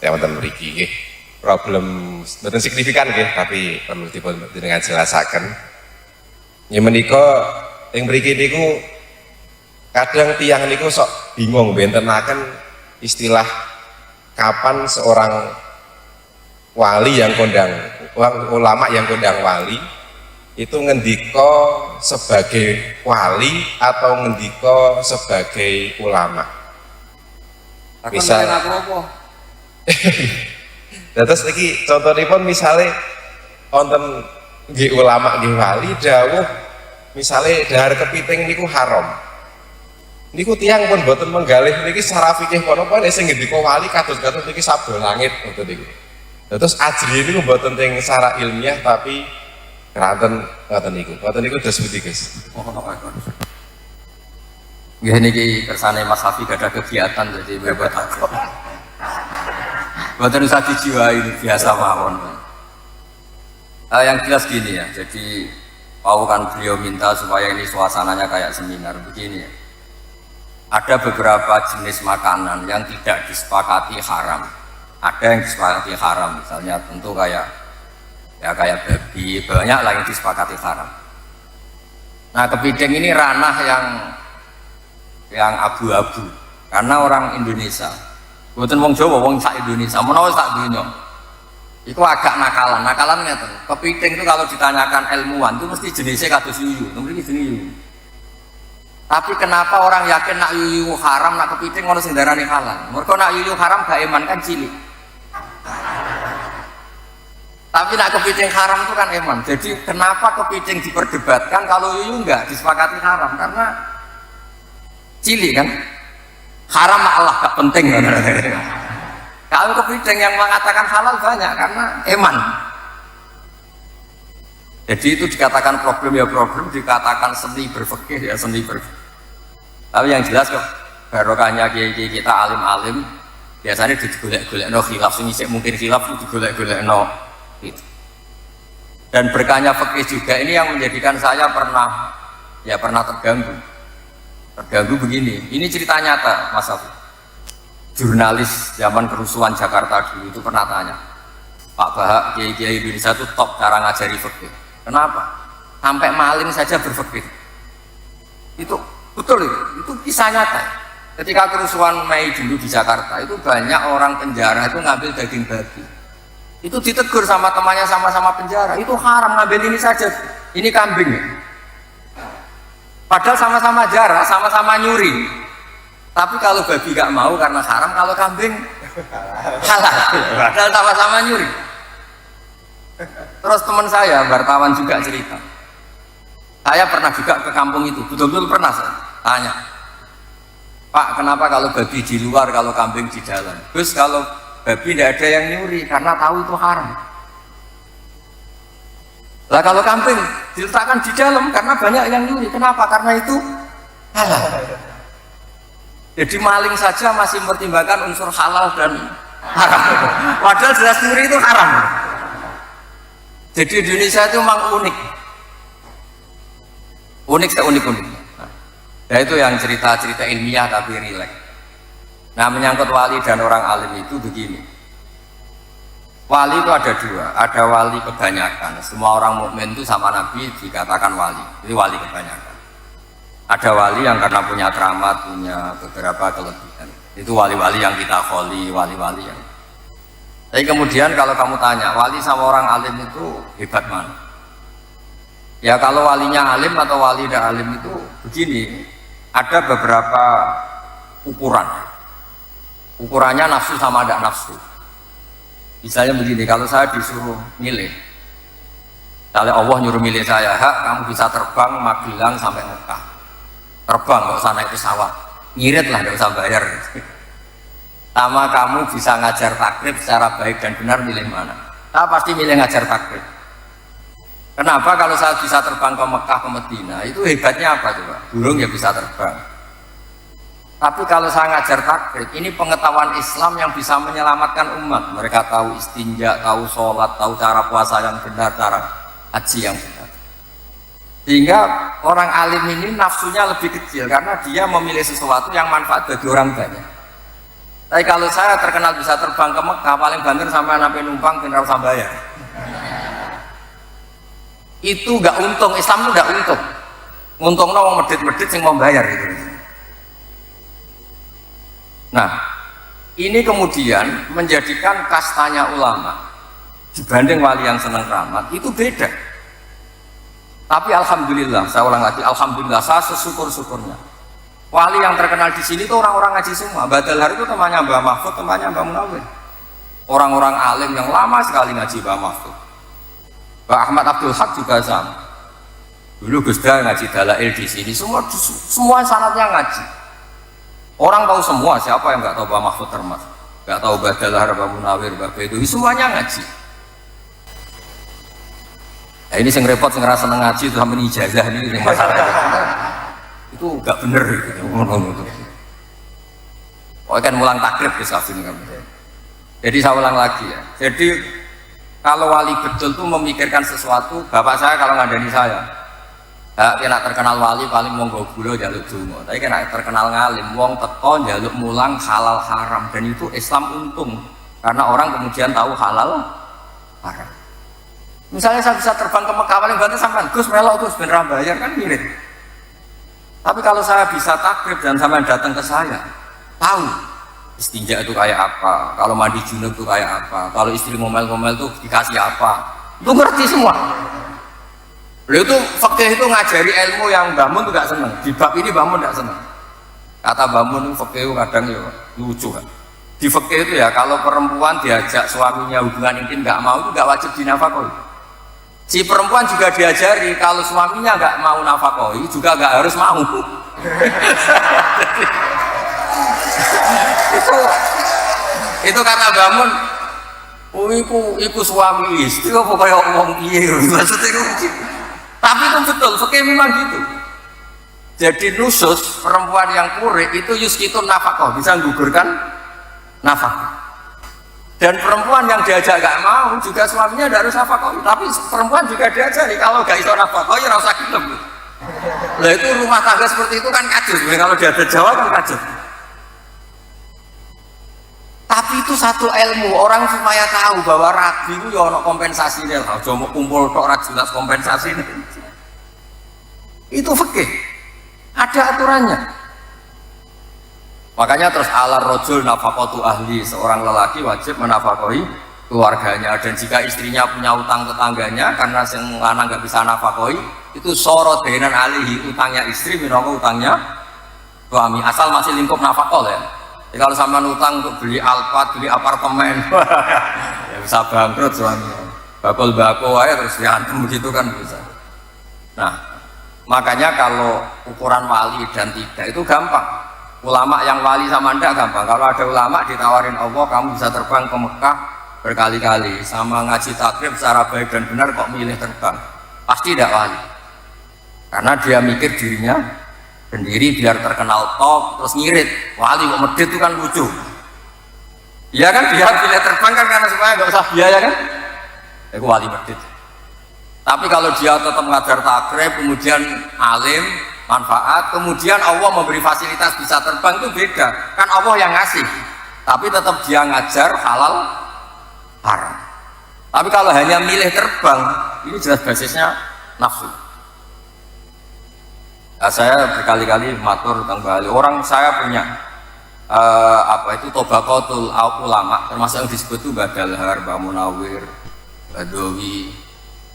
yang wonten mriki nggih. Problem mboten signifikan nggih, tapi perlu dipun dengan jelasaken. Ya menika ing mriki niku kadang tiyang niku sok bingung bentenaken istilah kapan seorang wali yang kondang, ulama yang kondang wali itu ngendika sebagai wali atau ngendika sebagai ulama. Misal terus iki contohipun misalnya wonten nggih ulama nggih wali dawuh misale dahar kepiting niku haram. Niku tiyang pun boten menggalih niki secara fikih menapa sing ngendika wali kados-kados niki sabda langit ngoten niku. Terus ajri niku mboten teng secara ilmiah tapi keranten ngoten niku. Ngoten niku dos pundi, Gus? Nggih niki kersane Mas Hafi gak ada kegiatan jadi bebas aku. Mboten usah dijiwai biasa mawon. Yang jelas gini ya. Jadi mau kan beliau minta supaya ini suasananya kayak seminar begini ya. Ada beberapa jenis makanan yang tidak disepakati haram. Ada yang disepakati haram, misalnya tentu kayak babi, banyak lah yang disepakati haram. Nah kepiting ini ranah yang abu-abu karena orang Indonesia. Bukan wong Jawa, wong sak Indonesia, menawa sak dunia. Itu agak nakalan ngeten. Kepiting itu kalau ditanyakan ilmuwan itu mesti jenisnya kados yuyu, mriki jenis yuyu. Tapi kenapa orang yakin nak yuyu haram, nak kepiting ngono sing darani halal? Mergo nak yuyu haram gak eman kan cilik. Tapi nak kepiting haram itu kan eman. Jadi kenapa kepiting diperdebatkan kalau yuyu enggak disepakati haram? Karena cilik kan. Haram Allah gak penting. Kalau kepiting yang mengatakan halal banyak karena eman. Jadi itu dikatakan problem ya problem, dikatakan seni berfikih ya seni berfikih. Tapi yang jelas kok barokahnya kiai kita alim-alim biasanya digolek-golekno khilaf sing isih mungkin khilaf digolek-golekno itu. Dan berkahnya fikih juga ini yang menjadikan saya pernah terganggu. Terganggu begini, ini cerita nyata Mas Afi. Jurnalis zaman kerusuhan Jakarta dulu itu pernah tanya, Pak Bahak, kiai-kiai Indonesia itu top cara ngajari fikih. Kenapa? Sampai maling saja berfikih. Itu betul itu kisah nyata. Ketika kerusuhan Mei dulu di Jakarta itu banyak orang penjara itu ngambil daging babi. Itu ditegur sama temannya sama-sama penjara. Itu haram ngambil ini saja. Ini kambing. Padahal sama-sama jarah, sama-sama nyuri. Tapi kalau babi gak mau karena haram, kalau kambing halal. Padahal sama-sama nyuri. Terus teman saya, wartawan juga cerita. Saya pernah juga ke kampung itu, betul-betul pernah saya tanya. Pak, kenapa kalau babi di luar, kalau kambing di dalam? Terus kalau babi tidak ada yang nyuri, karena tahu itu haram. Lah kalau kambing diletakkan di dalam karena banyak yang nyuri. Kenapa? Karena itu halal. Jadi maling saja masih mempertimbangkan unsur halal dan haram. Padahal jelas nyuri itu haram. Jadi Indonesia itu memang unik. Unik seunik-unik. Nah itu yang cerita-cerita ilmiah tapi rileks. Nah menyangkut wali dan orang alim itu begini. Wali itu ada dua, ada wali kebanyakan. Semua orang mukmin itu sama Nabi dikatakan wali. Ini wali kebanyakan. Ada wali yang karena punya keramat, punya beberapa kelebihan. Itu wali-wali yang kita kholi, wali-wali yang. Tapi kemudian kalau kamu tanya, wali sama orang alim itu hebat mana? Ya kalau walinya alim atau wali tidak alim itu begini. Ada beberapa ukuran. Ukurannya nafsu sama tidak nafsu. Misalnya begini, kalau saya disuruh milih, misalnya Allah nyuruh milih saya, hak kamu bisa terbang Magelang sampai Mekah, terbang nggak usah naik pesawat, ngirit lah nggak usah bayar. Sama kamu bisa ngajar takrib secara baik dan benar, milih mana? Saya pasti milih ngajar takrib. Kenapa? Kalau saya bisa terbang ke Mekah ke Medina, itu hebatnya apa coba? Burung ya bisa terbang. Tapi kalau saya ngajar takrib, ini pengetahuan Islam yang bisa menyelamatkan umat. Mereka tahu istinja, tahu sholat, tahu cara puasa yang benar, cara haji yang benar. Sehingga orang alim ini nafsunya lebih kecil karena dia memilih sesuatu yang manfaat bagi orang banyak. Tapi kalau saya terkenal bisa terbang ke Mekah, paling banter sampai anak numpang pindah usah bayar. Itu nggak untung, Islam itu nggak untung. Untungnya orang medit-medit sing mau bayar gitu. Nah, ini kemudian menjadikan kastanya ulama dibanding wali yang senang keramat itu beda. Tapi alhamdulillah, saya ulang lagi, alhamdulillah saya sesyukur-syukurnya. Wali yang terkenal di sini itu orang-orang ngaji semua. Badalhar itu temannya Mbah Mahfud, temannya Mbah Munawir. Orang-orang alim yang lama sekali ngaji Mbah Mahfud. Mbah Ahmad Abdul Haq juga sama. Dulu Gus Dah ngaji Dalail di sini, semua sanadnya ngaji. Orang tahu semua, siapa yang nggak tahu Mbah Mahfud termasuk, nggak tahu Badalhar, Mbah Munawir, Mbah Bedowi, semuanya ngaji. Nah, ini yang repot, yang ngerasa ngaji itu sampai ijazah ini masalah itu nggak bener gitu. Pokoknya kan mulang takrib ke sini kamu. Jadi saya ulang lagi ya. Jadi kalau wali betul tuh memikirkan sesuatu, bapak saya kalau ngadani saya, kena terkenal wali paling monggo gula jaluk dungo. Tapi kena terkenal ngalim, wong teko jaluk mulang halal haram, dan itu Islam untung karena orang kemudian tahu halal haram. Misalnya saya bisa terbang ke Mekah paling banter sampean Gus melok Gus ben ra bayar kan mirip. Tapi kalau saya bisa takrib dan sampean datang ke saya, tahu istinja itu kayak apa, kalau mandi junub itu kayak apa, kalau istri ngomel-ngomel itu dikasih apa, itu ngerti semua. Beliau itu fikih itu ngajari ilmu yang Mbah Mun tuh gak seneng. Di bab ini Mbah Mun gak seneng. Kata Mbah Mun fikih kadang ya lucu kan. Di fikih itu ya kalau perempuan diajak suaminya hubungan intim gak mau itu gak wajib dinafkahi. Si perempuan juga diajari kalau suaminya nggak mau nafkahi juga nggak harus mau. itu kata bangun, oh iku suami istri kok kayak ngomong piye maksudnya itu. Tapi itu betul, fikih memang gitu. Jadi nusus perempuan yang pure itu yuskitun nafkah, bisa menggugurkan nafkah. Dan perempuan yang diajak gak mau juga suaminya tidak harus nafkah. Tapi perempuan juga diajari kalau gak iso nafkah ya rasa gelem. Lah itu rumah tangga seperti itu kan kacau. Kalau dia ada Jawa kan kacau. Tapi itu satu ilmu orang supaya tahu bahwa rabi itu ya ono kompensasinya. Kalau mau kumpul tok ora jelas kompensasinya. Itu fikih. Ada aturannya. Makanya terus alar rojul nafaqatu ahli, seorang lelaki wajib menafkahi keluarganya, dan jika istrinya punya utang tetangganya karena yang lanang nggak bisa nafkahi itu sorot denan alihi, utangnya istri minangka utangnya suami, asal masih lingkup nafkah ya. Jadi kalau sama utang untuk beli Alphard, beli apartemen ya bisa bangkrut suami, bakul-bakul aja terus diantem begitu kan bisa. Nah makanya kalau ukuran wali dan tidak itu gampang. Ulama yang wali sama anda gampang. Kalau ada ulama ditawarin Allah, kamu bisa terbang ke Mekah berkali-kali, sama ngaji takrib secara baik dan benar kok milih terbang, pasti tidak wali. Karena dia mikir dirinya sendiri biar terkenal top, terus ngirit. Wali kok medit itu kan lucu. Iya kan, dia pilih terbang kan karena supaya nggak usah biaya kan. Itu wali medit. Tapi kalau dia tetap ngajar takrib, kemudian alim, manfaat, kemudian Allah memberi fasilitas bisa terbang, itu beda. Kan Allah yang ngasih, tapi tetap dia ngajar halal haram. Tapi kalau hanya milih terbang, ini jelas basisnya nafsu. Nah, saya berkali-kali matur tentang Bali. Orang saya punya tobaqatul ulama, termasuk yang disebut itu Badalhar, Mbah Munawir, Bedowi,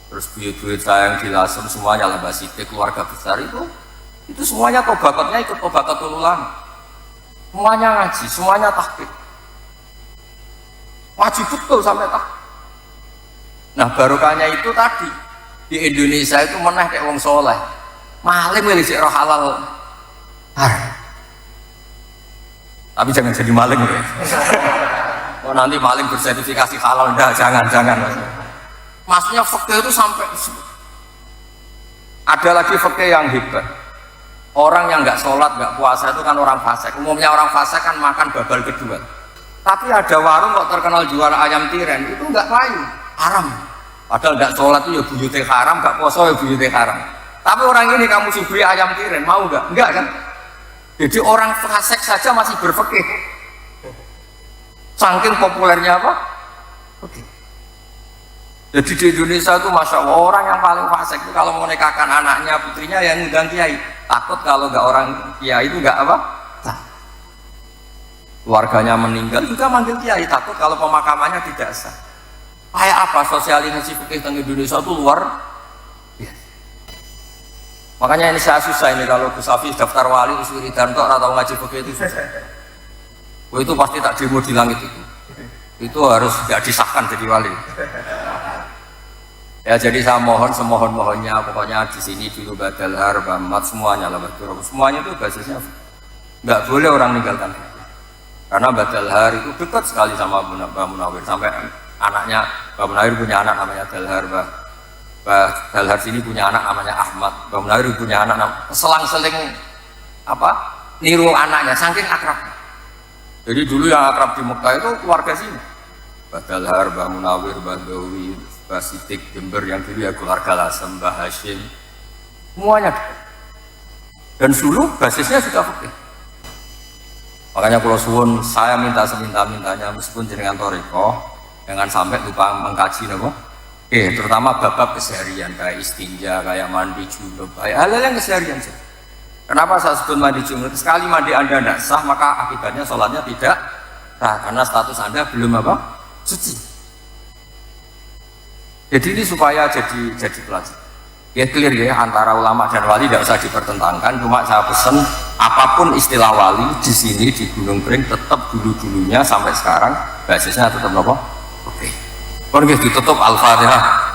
terus buyut-buyut saya yang di Lasem semuanya lah, Basite, keluarga besar itu semuanya tobaqatnya ikut tobaqatul ulama, semuanya ngaji, semuanya tahqiq, ngaji betul sampai tahqiq. Nah barokahnya itu tadi di Indonesia itu meneh kayak wong soleh, maling milih sik roh halal haram. Tapi jangan jadi maling ya. Oh nanti maling bersertifikasi halal, enggak, jangan. Maksudnya fikih itu sampai ada lagi fikih yang hebat. Orang yang nggak sholat, nggak puasa itu kan orang fasik. Umumnya orang fasik kan makan babal kedua. Tapi ada warung kok terkenal jual ayam tiren, itu nggak payu, haram. Padahal nggak sholat itu ya buyute haram, nggak puasa ya buyute haram. Tapi orang ini kamu suguhi ayam tiren, mau nggak? Enggak kan? Jadi orang fasik saja masih berfikih. Saking populernya apa? Oke. Jadi di Indonesia itu masya Allah orang yang paling fasik itu kalau mau nikahkan anaknya putrinya yang ngundang kiai. Takut kalau nggak orang kiai itu nggak apa? Keluarganya meninggal juga manggil kiai, takut kalau pemakamannya tidak sah. Kayak apa sosialisasi fikih di Indonesia itu luar biasa. Makanya ini saya susah ini kalau Gus Hafiz daftar wali terus wiridan kok atau ngaji fikih itu susah. Itu pasti tak demo di langit itu. Itu harus nggak disahkan jadi wali. Ya jadi saya mohon semohon-mohonnya pokoknya di sini dulu badal harba mat semuanya lah betul. Semuanya itu basisnya nggak boleh orang meninggalkan. Karena badal har itu dekat sekali sama Mbah Munawir sampai anaknya Mbah Munawir punya anak namanya Dalhar, Mbah Dalhar sini punya anak namanya Ahmad, Mbah Munawir punya anak selang-seling apa niru anaknya saking akrab. Jadi dulu yang akrab di Mekah itu keluarga sini. Mbah Dalhar, Mbah Munawir, Mbah Dawi, Mbah Sidik, Jember yang dulu ya keluarga Lasem, Mbah Hashim, semuanya. Dan dulu basisnya sudah fikih. Makanya kalau suwun saya minta seminta-mintanya meskipun jenengan toriko jangan sampai lupa mengkaji nopo. Terutama bab-bab keseharian kayak istinja, kayak mandi junub, kayak hal-hal yang keseharian sih. Kenapa saya sebut mandi junub? Sekali mandi Anda tidak sah maka akibatnya sholatnya tidak sah karena status Anda belum apa? Suci. Jadi ini supaya jadi pelajaran. Ya clear ya antara ulama dan wali tidak usah dipertentangkan. Cuma saya pesen apapun istilah wali di sini di Gunung Pring tetap dulunya sampai sekarang basisnya tetap apa? Oke. Kalau ditutup Al-Fatihah.